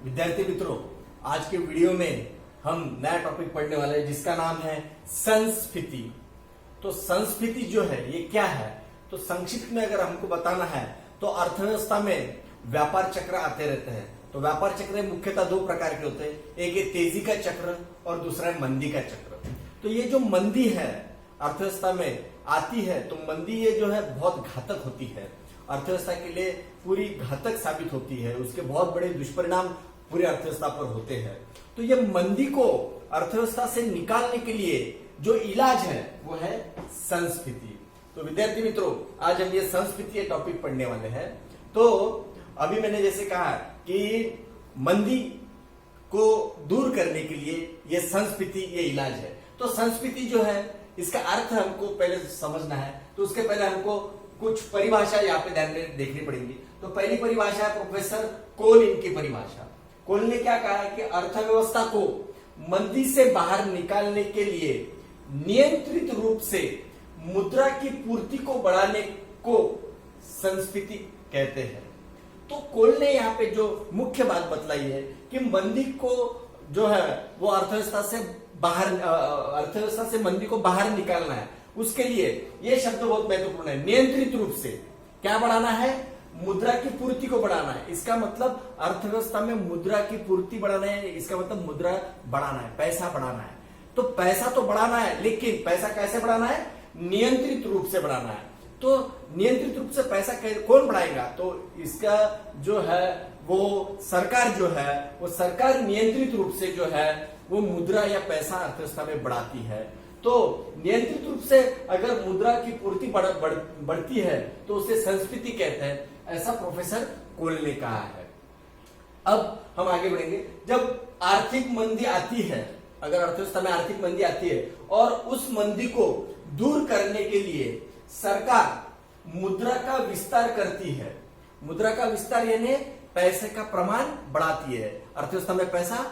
विद्यार्थी मित्रों, आज के वीडियो में हम नया टॉपिक पढ़ने वाले हैं जिसका नाम है संस्फीति। तो संस्फीति जो है ये क्या है, तो संक्षिप्त में अगर हमको बताना है तो अर्थव्यवस्था में व्यापार चक्र आते रहते हैं। तो व्यापार चक्र मुख्यतः दो प्रकार के होते हैं, एक है तेजी का चक्र और दूसरा है मंदी का चक्र। तो ये जो मंदी है अर्थव्यवस्था में आती है, तो मंदी ये जो है बहुत घातक होती है, अर्थव्यवस्था के लिए पूरी घातक साबित होती है, उसके बहुत बड़े दुष्परिणाम पूरी अर्थव्यवस्था पर होते हैं। तो ये मंदी को अर्थव्यवस्था से निकालने के लिए जो इलाज है वो है संस्फीति। तो विद्यार्थी मित्रों, आज हम ये संस्फीति टॉपिक पढ़ने वाले हैं। तो अभी मैंने जैसे कहा कि मंदी को दूर करने के लिए ये संस्फीति ये इलाज है। तो संस्फीति जो है इसका अर्थ हमको पहले समझना है, तो उसके पहले हमको कुछ परिभाषा यहाँ पे ध्यान में देखनी पड़ेगी। तो पहली परिभाषा है प्रोफेसर कोलिन की परिभाषा। कोलिन ने क्या कहा है कि अर्थव्यवस्था को मंदी से बाहर निकालने के लिए नियंत्रित रूप से मुद्रा की पूर्ति को बढ़ाने को संस्फीति कहते हैं। तो कोलिन ने यहाँ पे जो मुख्य बात बतलाई है कि मंदी को जो है वो अर्थव्यवस्था से मंदी को बाहर निकालना है, उसके लिए ये शब्द बहुत महत्वपूर्ण है। नियंत्रित रूप से क्या बढ़ाना है, मुद्रा की पूर्ति को बढ़ाना है। इसका मतलब अर्थव्यवस्था में मुद्रा की पूर्ति बढ़ाना है, इसका मतलब मुद्रा बढ़ाना है, पैसा बढ़ाना है। तो पैसा तो बढ़ाना है, लेकिन पैसा कैसे बढ़ाना है, नियंत्रित रूप से बढ़ाना है। तो नियंत्रित रूप से पैसा कौन बढ़ाएगा, तो इसका जो है वो सरकार जो है वो सरकार नियंत्रित रूप से जो है वो मुद्रा या पैसा अर्थव्यवस्था में बढ़ाती है। तो नियंत्रित रूप से अगर मुद्रा की पूर्ति बढ़ती है तो उसे संस्फीति कहते हैं, ऐसा प्रोफेसर कोलिन ने कहा है। अब हम आगे बढ़ेंगे। जब आर्थिक मंदी आती है, अगर अर्थव्यवस्था में आर्थिक मंदी आती है और उस मंदी को दूर करने के लिए सरकार मुद्रा का विस्तार करती है। मुद्रा का विस्तार यानी पैसे का प्रमाण बढ़ाती है, अर्थव्यवस्था में पैसा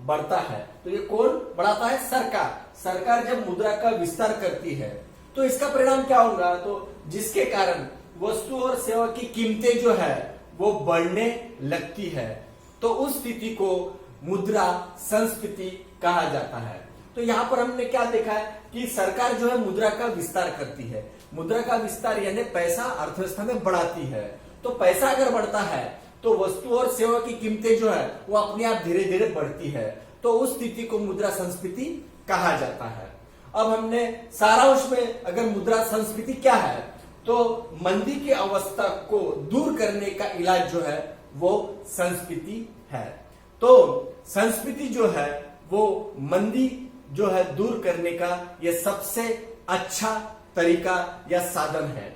बढ़ता है। तो ये कौन बढ़ाता है, सरकार। सरकार जब मुद्रा का विस्तार करती है तो इसका परिणाम क्या होगा, तो जिसके कारण वस्तु और सेवा की कीमतें जो है वो बढ़ने लगती है। तो उस स्थिति को मुद्रा संस्फीति कहा जाता है। तो यहाँ पर हमने क्या देखा है कि सरकार जो है मुद्रा का विस्तार करती है। मुद्रा का विस्तार यानी पैसा अर्थव्यवस्था में बढ़ाती है। तो पैसा अगर बढ़ता है तो वस्तु और सेवा की कीमतें जो है वो अपने आप धीरे धीरे बढ़ती है। तो उस स्थिति को मुद्रा संस्फीति कहा जाता है। अब हमने सारांश में अगर मुद्रा संस्फीति क्या है, तो मंदी की अवस्था को दूर करने का इलाज जो है वो संस्फीति है। तो संस्फीति जो है वो मंदी जो है दूर करने का ये सबसे अच्छा तरीका या साधन है।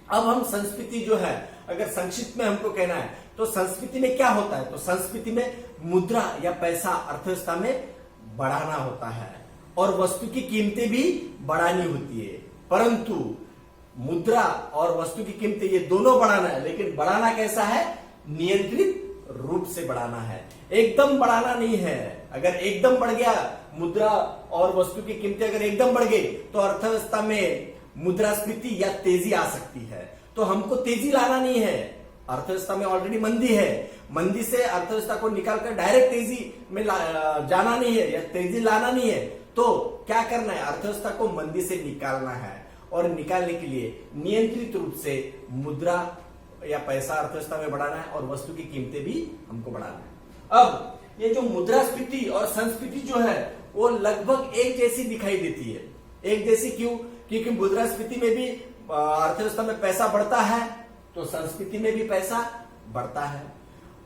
अब हम संस्फीति जो है अगर संक्षिप्त में हमको कहना है तो संस्फीति में क्या होता है, तो संस्फीति में मुद्रा या पैसा अर्थव्यवस्था में बढ़ाना होता है और वस्तु की कीमतें भी बढ़ानी होती है। परंतु मुद्रा और वस्तु की कीमतें ये दोनों बढ़ाना है, लेकिन बढ़ाना कैसा है, नियंत्रित रूप से बढ़ाना है, एकदम बढ़ाना नहीं है। अगर एकदम बढ़ गया मुद्रा और वस्तु की कीमतें अगर एकदम बढ़ गई तो अर्थव्यवस्था में मुद्रास्फीति या तेजी आ सकती है। तो हमको तेजी लाना नहीं है, अर्थव्यवस्था में ऑलरेडी मंदी है, मंदी से अर्थव्यवस्था को निकालकर डायरेक्ट तेजी में जाना नहीं है या तेजी लाना नहीं है। तो क्या करना है, अर्थव्यवस्था को मंदी से निकालना है और निकालने के लिए नियंत्रित रूप से मुद्रा या पैसा अर्थव्यवस्था में बढ़ाना है और वस्तु की कीमतें भी हमको बढ़ाना है। अब ये जो मुद्रास्फीति और संस्फीति जो है वो लगभग एक जैसी दिखाई देती है। एक जैसी क्यों, क्योंकि मुद्रास्फीति में भी अर्थव्यवस्था में पैसा बढ़ता है तो संस्फीति में भी पैसा बढ़ता है।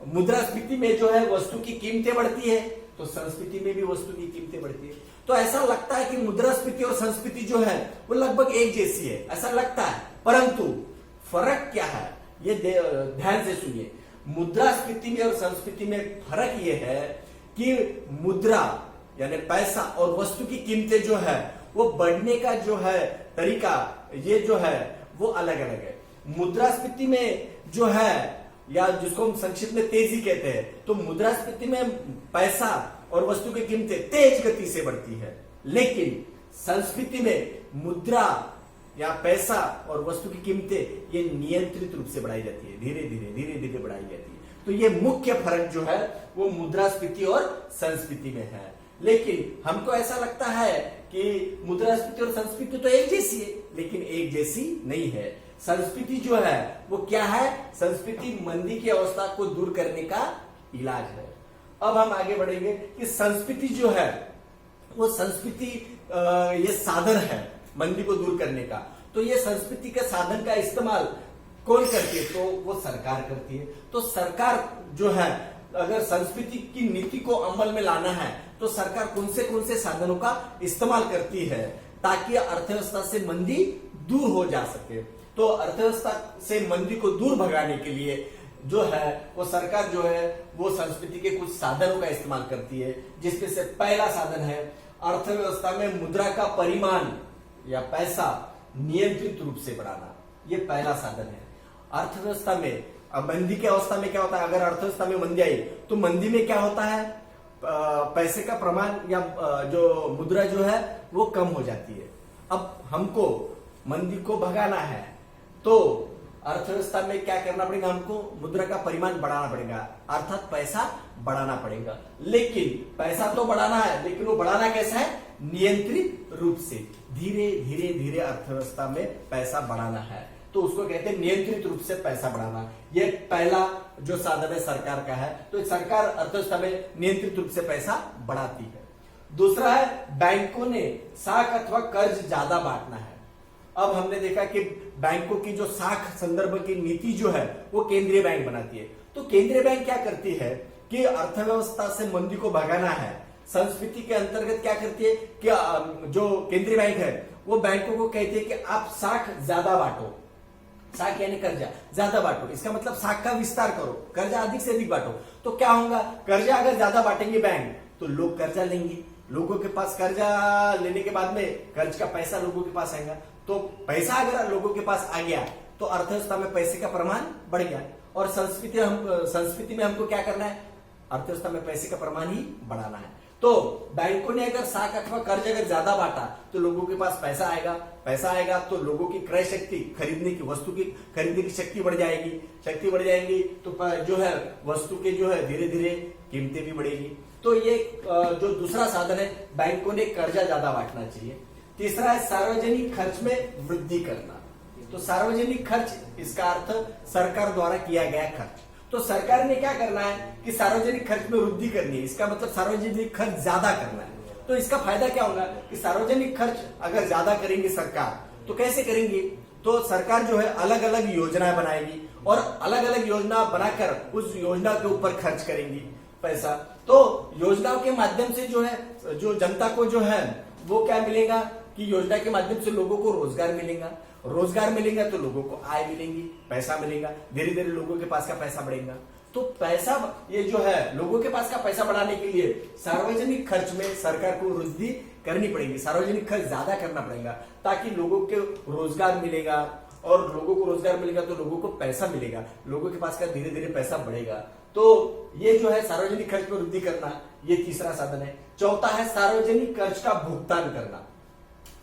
मुद्रास्फीति में जो है वस्तु की कीमतें बढ़ती है तो संस्फीति में भी वस्तु की कीमतें बढ़ती है। तो ऐसा लगता है कि मुद्रास्फीति और संस्फीति जो है वो लगभग एक जैसी है, ऐसा लगता है, परंतु फर्क क्या है ये ध्यान से सुनिए। मुद्रास्फीति में और संस्फीति में फर्क ये है कि मुद्रा यानी पैसा और वस्तु की कीमतें जो है वो बढ़ने का जो है तरीका ये जो है वो अलग अलग है। मुद्रास्फीति में जो है या जिसको हम संक्षिप्त में तेजी कहते हैं, तो मुद्रास्फीति में पैसा और वस्तु की कीमतें तेज गति से बढ़ती है, लेकिन संस्फीति में मुद्रा या पैसा और वस्तु की कीमतें ये नियंत्रित रूप से बढ़ाई जाती है, धीरे धीरे बढ़ाई जाती है। तो ये मुख्य फर्क जो है वो मुद्रास्फीति और संस्फीति में है। लेकिन हमको ऐसा लगता है कि मुद्रास्फीति और संस्फीति तो एक जैसी है, लेकिन एक जैसी नहीं है। संस्फीति जो है वो क्या है? संस्फीति मंदी की अवस्था को दूर करने का इलाज है। अब हम आगे बढ़ेंगे कि संस्फीति जो है वो संस्फीति ये साधन है मंदी को दूर करने का। तो ये संस्फीति के साधन का इस्तेमाल कौन करती है? तो वो सरकार करती है। तो सरकार जो है अगर संस्फीति की नीति को अमल में लाना है तो सरकार कौन से साधनों का इस्तेमाल करती है ताकि अर्थव्यवस्था से मंदी दूर हो जा सके। तो अर्थव्यवस्था से मंदी को दूर भगाने के लिए जो है वो सरकार जो है वो संस्फीति के कुछ साधनों का इस्तेमाल करती है, जिसमें से पहला साधन है अर्थव्यवस्था में मुद्रा का परिमाण या पैसा नियंत्रित रूप से बढ़ाना। ये पहला साधन है। अर्थव्यवस्था में अब मंदी की अवस्था में क्या होता है? अगर अर्थव्यवस्था में मंदी आई तो मंदी में क्या होता है? पैसे का प्रमाण या जो मुद्रा जो है वो कम हो जाती है। अब हमको मंदी को भगाना है तो अर्थव्यवस्था में क्या करना पड़ेगा? हमको मुद्रा का परिमाण बढ़ाना पड़ेगा, अर्थात पैसा बढ़ाना पड़ेगा। लेकिन पैसा तो बढ़ाना है, लेकिन वो बढ़ाना कैसा है? नियंत्रित रूप से, धीरे धीरे धीरे अर्थव्यवस्था में पैसा बढ़ाना है। तो उसको कहते हैं नियंत्रित रूप से पैसा बढ़ाना। ये पहला जो साधन है सरकार का है। तो सरकार अर्थव्यवस्था में नियंत्रित रूप से पैसा बढ़ाती है। दूसरा है बैंकों ने साख अथवा कर्ज ज्यादा बांटना है। अब हमने देखा कि बैंकों की जो साख संदर्भ की नीति जो है वो केंद्रीय बैंक बनाती है। तो केंद्रीय बैंक क्या करती है कि अर्थव्यवस्था से मंदी को भगाना है। संस्फीति के अंतर्गत क्या करती है कि जो केंद्रीय बैंक है वो बैंकों को कहती है कि आप साख ज्यादा बांटो। साख यानी कर्जा ज्यादा बांटो, इसका मतलब साख का विस्तार करो, कर्जा अधिक से अधिक बांटो। तो क्या होगा? कर्जा अगर ज्यादा बांटेंगे बैंक तो लोग कर्जा लेंगे, लोगों के पास कर्जा लेने के बाद में कर्ज का पैसा लोगों के पास आएगा। तो पैसा अगर लोगों के पास आ गया तो अर्थव्यवस्था में पैसे का प्रमाण बढ़ गया। और संस्फीति में हमको क्या करना है? अर्थव्यवस्था में पैसे का प्रमाण ही बढ़ाना है। तो बैंकों ने अगर साख अथवा कर्ज अगर ज्यादा बांटा तो लोगों के पास पैसा आएगा, पैसा आएगा तो लोगों की क्रय शक्ति, खरीदने की वस्तु की खरीदने की शक्ति बढ़ जाएगी, शक्ति बढ़ जाएंगी तो जो है वस्तु के जो है धीरे धीरे कीमतें भी बढ़ेगी। तो ये जो दूसरा साधन है बैंकों ने कर्जा ज्यादा बांटना चाहिए। तीसरा है सार्वजनिक खर्च में वृद्धि करना। तो सार्वजनिक खर्च, इसका अर्थ सरकार द्वारा किया गया खर्च। तो सरकार ने क्या करना है कि सार्वजनिक खर्च में वृद्धि करनी है, इसका मतलब सार्वजनिक खर्च ज्यादा करना है। तो इसका फायदा क्या होगा कि सार्वजनिक खर्च अगर ज्यादा करेंगे सरकार तो कैसे करेंगे? तो सरकार जो है अलग अलग योजनाएं बनाएगी और अलग अलग योजना बनाकर उस योजना के ऊपर खर्च करेंगी पैसा। तो योजनाओं के माध्यम से जो है जो जनता को जो है वो क्या मिलेगा कि योजना के माध्यम से लोगों को रोजगार मिलेगा, रोजगार मिलेगा तो लोगों को आय मिलेंगी, पैसा मिलेगा, धीरे धीरे लोगों के पास का पैसा बढ़ेगा। तो पैसा ये जो है लोगों के पास का पैसा बढ़ाने के लिए सार्वजनिक खर्च में सरकार को वृद्धि करनी पड़ेगी, सार्वजनिक खर्च ज्यादा करना पड़ेगा ताकि लोगों के रोजगार मिलेगा और लोगों को रोजगार मिलेगा तो लोगों को पैसा मिलेगा, लोगों के पास का धीरे धीरे पैसा बढ़ेगा। तो ये जो है सार्वजनिक खर्च में वृद्धि करना, ये तीसरा साधन है। चौथा है सार्वजनिक कर्ज का भुगतान करना।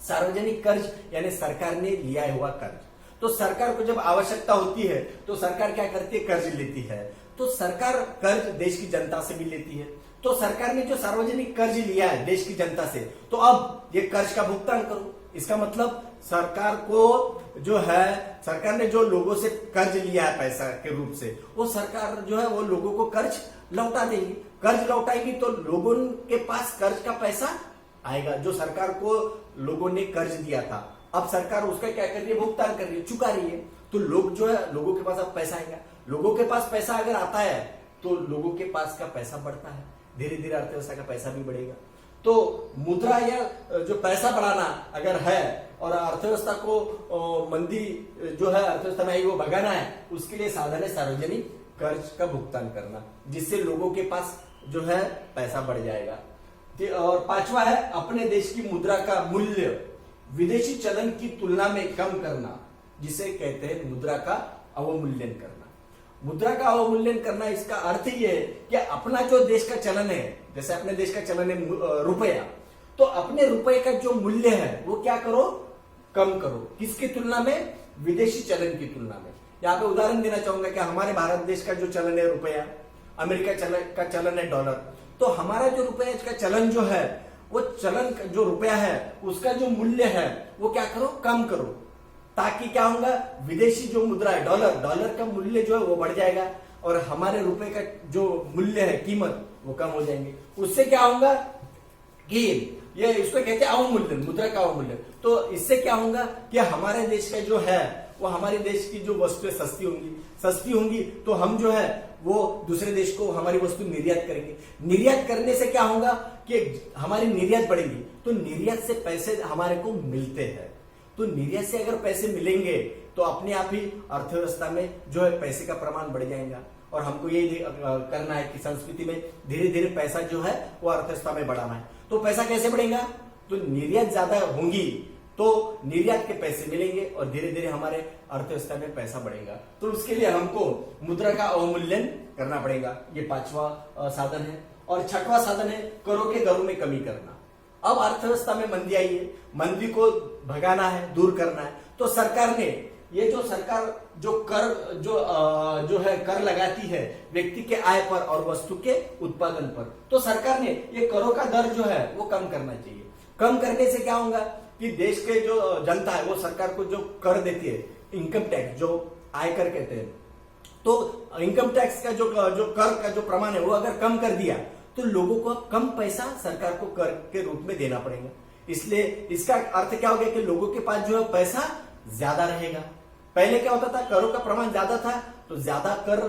सार्वजनिक कर्ज यानी सरकार ने लिया हुआ कर्ज। तो सरकार को जब आवश्यकता होती है तो सरकार क्या करती है? कर्ज लेती है। तो सरकार कर्ज देश की जनता से भी लेती है। तो सरकार ने जो सार्वजनिक कर्ज लिया है देश की जनता से, तो अब ये कर्ज का भुगतान करो। इसका मतलब सरकार को जो है, सरकार ने जो लोगों से कर्ज लिया है पैसा के रूप से, वो सरकार जो है वो लोगों को कर्ज लौटा देगी। कर्ज लौटाएगी तो लोगों के पास कर्ज का पैसा आएगा जो सरकार को लोगों ने कर्ज दिया था। अब सरकार उसका क्या कर रही है? भुगतान कर रही है, चुका रही है। तो लोग जो है लोगों के पास अब पैसा आएगा, लोगों के पास पैसा अगर आता है तो लोगों के पास का पैसा बढ़ता है, धीरे धीरे अर्थव्यवस्था का पैसा भी बढ़ेगा। तो मुद्रा या जो पैसा बढ़ाना अगर है और अर्थव्यवस्था को मंदी जो है अर्थव्यवस्था में आई वो भगाना है, उसके लिए साधन है सार्वजनिक कर्ज का भुगतान करना, जिससे लोगों के पास जो है पैसा बढ़ जाएगा। और पांचवा है अपने देश की मुद्रा का मूल्य विदेशी चलन की तुलना में कम करना, जिसे कहते हैं मुद्रा का अवमूल्यन करना। मुद्रा का अवमूल्यन करना, इसका अर्थ ये है कि अपना जो देश का चलन है, जैसे अपने देश का चलन है रुपया, तो अपने रुपए का जो मूल्य है वो क्या करो? कम करो। किसकी तुलना में? विदेशी चलन की तुलना में। यहाँ पे उदाहरण देना चाहूंगा कि हमारे भारत देश का जो चलन है रुपया, अमेरिका का चलन है डॉलर। तो हमारा जो रुपया का चलन जो है, वो चलन जो रुपया है उसका जो मूल्य है वो क्या करो, कम करो, ताकि क्या होगा, विदेशी जो मुद्रा है डॉलर का मूल्य जो है वो बढ़ जाएगा और हमारे रुपए का जो मूल्य है, कीमत, वो कम हो जाएंगे। उससे क्या होगा कि ये इसको कहते हैं अवमूल्यन, मुद्रा का अवमूल्यन। तो इससे क्या होगा कि हमारे देश का जो है वो हमारे देश की जो वस्तुएं सस्ती होंगी तो हम जो है वो दूसरे देश को हमारी वस्तु निर्यात करेंगे। निर्यात करने से क्या होगा कि हमारी निर्यात बढ़ेगी, तो निर्यात से पैसे हमारे को मिलते हैं। तो निर्यात से अगर पैसे मिलेंगे तो अपने आप ही अर्थव्यवस्था में जो है पैसे का प्रमाण बढ़ जाएगा। और हमको यही करना है कि संस्कृति में धीरे धीरे पैसा जो है वो अर्थव्यवस्था में बढ़ाना है। तो पैसा कैसे बढ़ेगा, तो निर्यात ज्यादा होंगी तो निर्यात के पैसे मिलेंगे और धीरे धीरे हमारे अर्थव्यवस्था में पैसा बढ़ेगा। तो उसके लिए हमको मुद्रा का अवमूल्यन करना पड़ेगा। ये 5वां साधन है। और 6वां साधन है करों के दरों में कमी करना। अब अर्थव्यवस्था में मंदी आई है, मंदी को भगाना है, दूर करना है। तो सरकार ने ये जो सरकार जो कर जो है कर लगाती है व्यक्ति के आय पर और वस्तु के उत्पादन पर, तो सरकार ने ये करों का दर जो है वो कम करना चाहिए। कम करने से क्या होगा कि देश के जो जनता है वो सरकार को जो कर देती है, इनकम टैक्स जो आयकर कहते हैं, तो इनकम टैक्स का जो कर का जो प्रमाण है वो अगर कम कर दिया तो लोगों को कम पैसा सरकार को कर के रूप में देना पड़ेगा। इसलिए इसका अर्थ क्या हो गया कि लोगों के पास जो है पैसा ज्यादा रहेगा। पहले क्या होता था, करों का प्रमाण ज्यादा था तो ज्यादा कर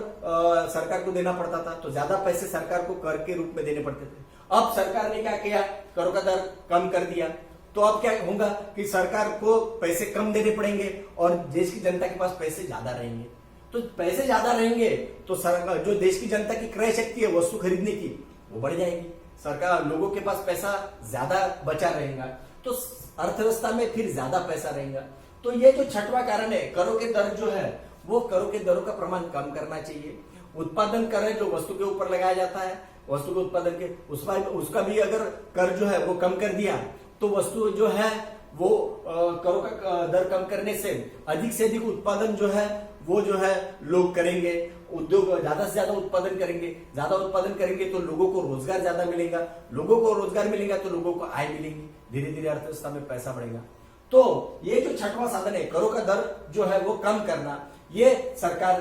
सरकार को देना पड़ता था, तो ज्यादा पैसे सरकार को कर के रूप में देने पड़ते थे। अब सरकार ने क्या किया, करों का दर कम कर दिया, तो अब क्या होगा कि सरकार को पैसे कम देने पड़ेंगे और देश की जनता के पास पैसे ज्यादा रहेंगे। तो पैसे ज्यादा रहेंगे तो सरकार जो देश की जनता की क्रय शक्ति है वस्तु खरीदने की वो बढ़ जाएगी। सरकार लोगों के पास पैसा ज्यादा बचा रहेगा तो अर्थव्यवस्था में फिर ज्यादा पैसा रहेगा। तो ये जो 6वां कारण है, करों के दर जो है वो करों के दरों का प्रमाण कम करना चाहिए। उत्पादन कर है जो वस्तु के ऊपर लगाया जाता है, वस्तु के उत्पादन के उसका भी अगर कर जो है वो कम कर दिया तो वस्तु जो है वो करों का दर कम करने से अधिक उत्पादन जो है वो जो है लोग करेंगे। उद्योग ज्यादा से ज्यादा उत्पादन करेंगे तो लोगों को रोजगार ज्यादा मिलेगा, लोगों को रोजगार मिलेगा तो लोगों को आय मिलेगी, धीरे धीरे अर्थव्यवस्था में पैसा बढ़ेगा। तो ये जो 6वां साधन है करों का दर जो है वो कम करना, ये सरकार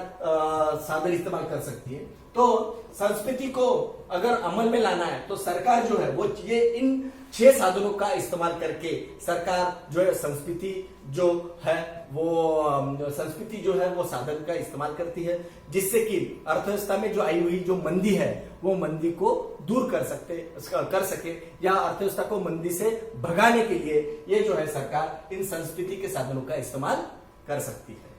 साधन इस्तेमाल कर सकती है। तो संस्कृति को अगर अमल में लाना है तो सरकार जो है वो ये इन 6 साधनों का इस्तेमाल करके सरकार जो है संस्कृति जो है वो साधन का इस्तेमाल करती है, जिससे कि अर्थव्यवस्था में जो आई हुई जो मंदी है वो मंदी को दूर कर सके या अर्थव्यवस्था को मंदी से भगाने के लिए ये जो है सरकार इन संस्कृति के साधनों का इस्तेमाल कर सकती है।